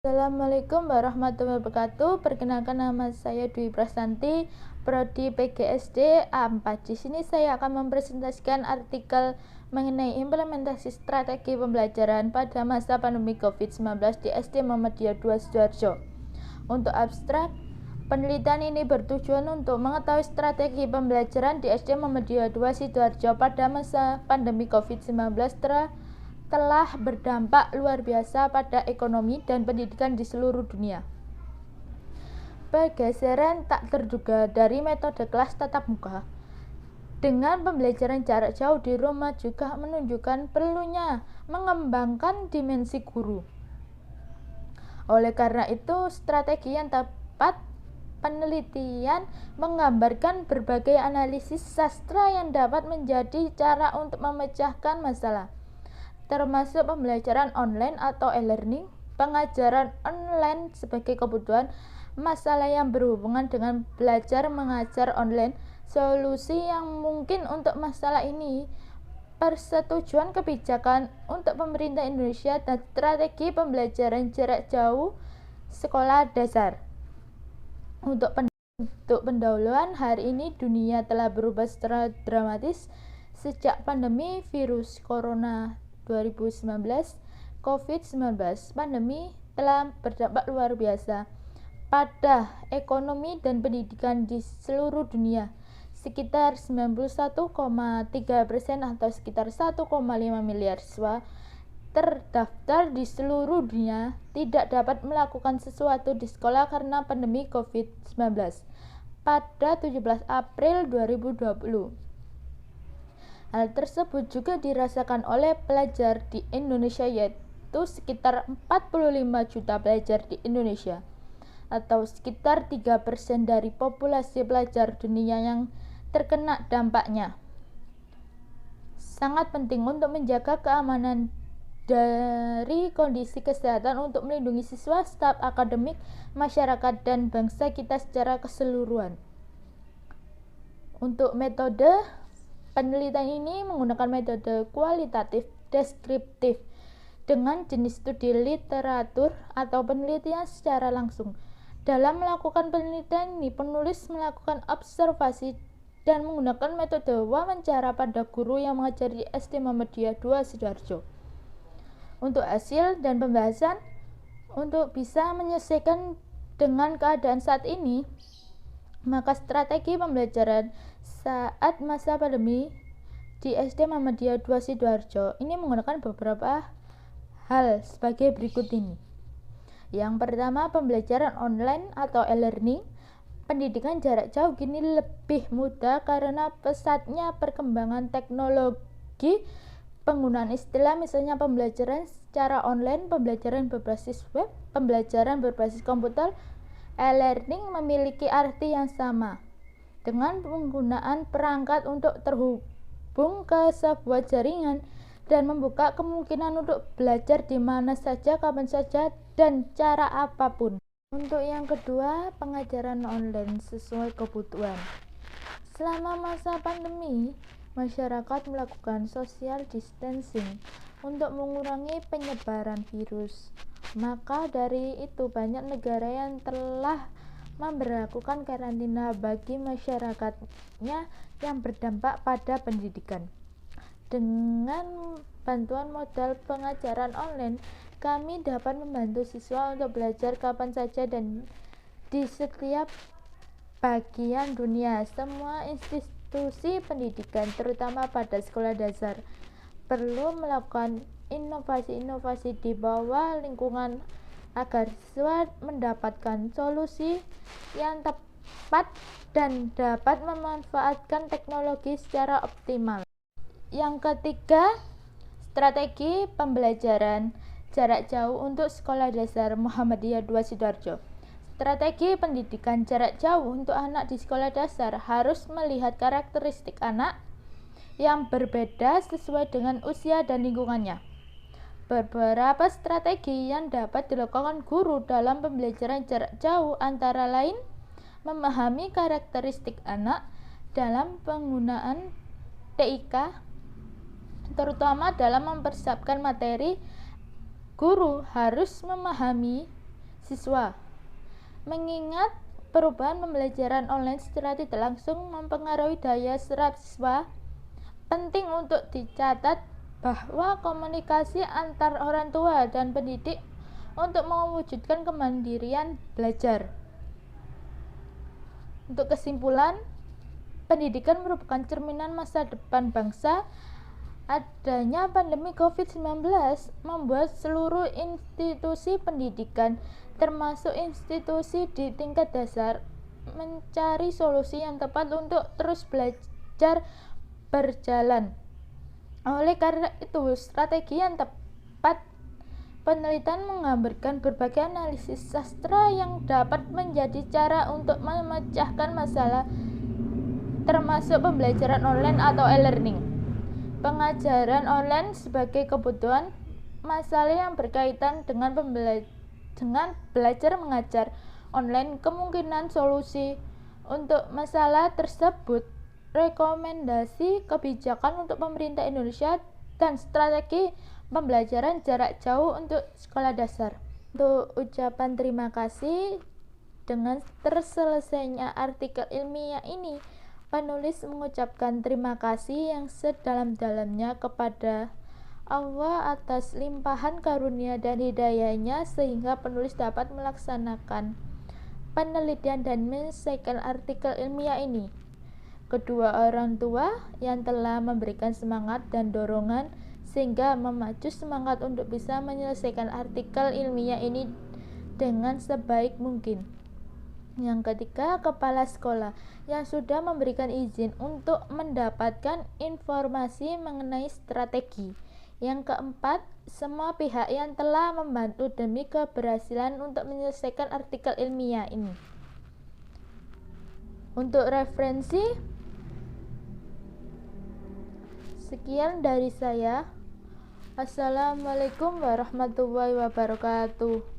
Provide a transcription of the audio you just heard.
Assalamualaikum warahmatullahi wabarakatuh. Perkenalkan, nama saya Dwi Prasanti, Prodi PGSD A4. Di sini saya akan mempresentasikan artikel mengenai implementasi strategi pembelajaran pada masa pandemi COVID-19 di SD Muhammadiyah 2 Sidoarjo. Untuk abstrak, penelitian ini bertujuan untuk mengetahui strategi pembelajaran di SD Muhammadiyah 2 Sidoarjo pada masa pandemi COVID-19 telah berdampak luar biasa pada ekonomi dan pendidikan di seluruh dunia. Pergeseran tak terduga dari metode kelas tatap muka dengan pembelajaran jarak jauh di rumah juga menunjukkan perlunya mengembangkan dimensi guru. Oleh karena itu, strategi yang tepat penelitian menggambarkan berbagai analisis sastra yang dapat menjadi cara untuk memecahkan masalah, termasuk pembelajaran online atau e-learning, pengajaran online sebagai kebutuhan, masalah yang berhubungan dengan belajar mengajar online, solusi yang mungkin untuk masalah ini, persetujuan kebijakan untuk pemerintah Indonesia, dan strategi pembelajaran jarak jauh sekolah dasar. Untuk pendahuluan, hari ini dunia telah berubah secara dramatis sejak pandemi virus corona 2019 COVID-19. Pandemi telah berdampak luar biasa pada ekonomi dan pendidikan di seluruh dunia. Sekitar 91,3% atau sekitar 1,5 miliar siswa terdaftar di seluruh dunia tidak dapat melakukan sesuatu di sekolah karena pandemi COVID-19 pada 17 April 2020. Hal tersebut juga dirasakan oleh pelajar di Indonesia, yaitu sekitar 45 juta pelajar di Indonesia, atau sekitar 3% dari populasi pelajar dunia yang terkena dampaknya. Sangat penting untuk menjaga keamanan dari kondisi kesehatan untuk melindungi siswa, staf akademik, masyarakat, dan bangsa kita secara keseluruhan. Untuk metode penelitian ini menggunakan metode kualitatif deskriptif dengan jenis studi literatur atau penelitian secara langsung. Dalam melakukan penelitian ini, penulis melakukan observasi dan menggunakan metode wawancara pada guru yang mengajar di SD Muhammadiyah 2 Sidoarjo. Untuk hasil dan pembahasan, untuk bisa menyesuaikan dengan keadaan saat ini, maka strategi pembelajaran saat masa pandemi di SD Muhammadiyah 2 Sidoarjo ini menggunakan beberapa hal sebagai berikut ini. Yang pertama, pembelajaran online atau e-learning. Pendidikan jarak jauh kini lebih mudah karena pesatnya perkembangan teknologi. Penggunaan istilah misalnya pembelajaran secara online, pembelajaran berbasis web, pembelajaran berbasis komputer, e-learning memiliki arti yang sama dengan penggunaan perangkat untuk terhubung ke sebuah jaringan dan membuka kemungkinan untuk belajar di mana saja, kapan saja, dan cara apapun. Untuk yang kedua, pengajaran online sesuai kebutuhan. Selama masa pandemi, masyarakat melakukan social distancing untuk mengurangi penyebaran virus. Maka dari itu banyak negara yang telah memberlakukan karantina bagi masyarakatnya yang berdampak pada pendidikan. Dengan bantuan modal pengajaran online, kami dapat membantu siswa untuk belajar kapan saja dan di setiap bagian dunia. Semua institusi pendidikan, terutama pada sekolah dasar, perlu melakukan inovasi-inovasi di bawah lingkungan agar siswa mendapatkan solusi yang tepat dan dapat memanfaatkan teknologi secara optimal. Yang ketiga, strategi pembelajaran jarak jauh untuk sekolah dasar Muhammadiyah 2 Sidoarjo. Strategi pendidikan jarak jauh untuk anak di sekolah dasar harus melihat karakteristik anak yang berbeda sesuai dengan usia dan lingkungannya. Beberapa strategi yang dapat dilakukan guru dalam pembelajaran jarak jauh antara lain memahami karakteristik anak dalam penggunaan TIK, terutama dalam mempersiapkan materi. Guru harus memahami siswa. Mengingat perubahan pembelajaran online secara tidak langsung mempengaruhi daya serap siswa, penting untuk dicatat bahwa komunikasi antar orang tua dan pendidik untuk mewujudkan kemandirian belajar. Untuk kesimpulan, pendidikan merupakan cerminan masa depan bangsa. Adanya pandemi COVID-19 membuat seluruh institusi pendidikan, termasuk institusi di tingkat dasar, mencari solusi yang tepat untuk terus belajar berjalan. Oleh karena itu, strategi yang tepat penelitian menggambarkan berbagai analisis sastra yang dapat menjadi cara untuk memecahkan masalah, termasuk pembelajaran online atau e-learning. Pengajaran online sebagai kebutuhan, masalah yang berkaitan dengan belajar mengajar online, kemungkinan solusi untuk masalah tersebut, rekomendasi kebijakan untuk pemerintah Indonesia, dan strategi pembelajaran jarak jauh untuk sekolah dasar. Untuk ucapan terima kasih, dengan terselesainya artikel ilmiah ini, penulis mengucapkan terima kasih yang sedalam-dalamnya kepada Allah atas limpahan karunia dan hidayahnya sehingga penulis dapat melaksanakan penelitian dan menyelesaikan artikel ilmiah ini. Kedua orang tua yang telah memberikan semangat dan dorongan sehingga memacu semangat untuk bisa menyelesaikan artikel ilmiah ini dengan sebaik mungkin. Yang ketiga, kepala sekolah yang sudah memberikan izin untuk mendapatkan informasi mengenai strategi. Yang keempat, semua pihak yang telah membantu demi keberhasilan untuk menyelesaikan artikel ilmiah ini. Untuk referensi, sekian dari saya. Assalamualaikum warahmatullahi wabarakatuh.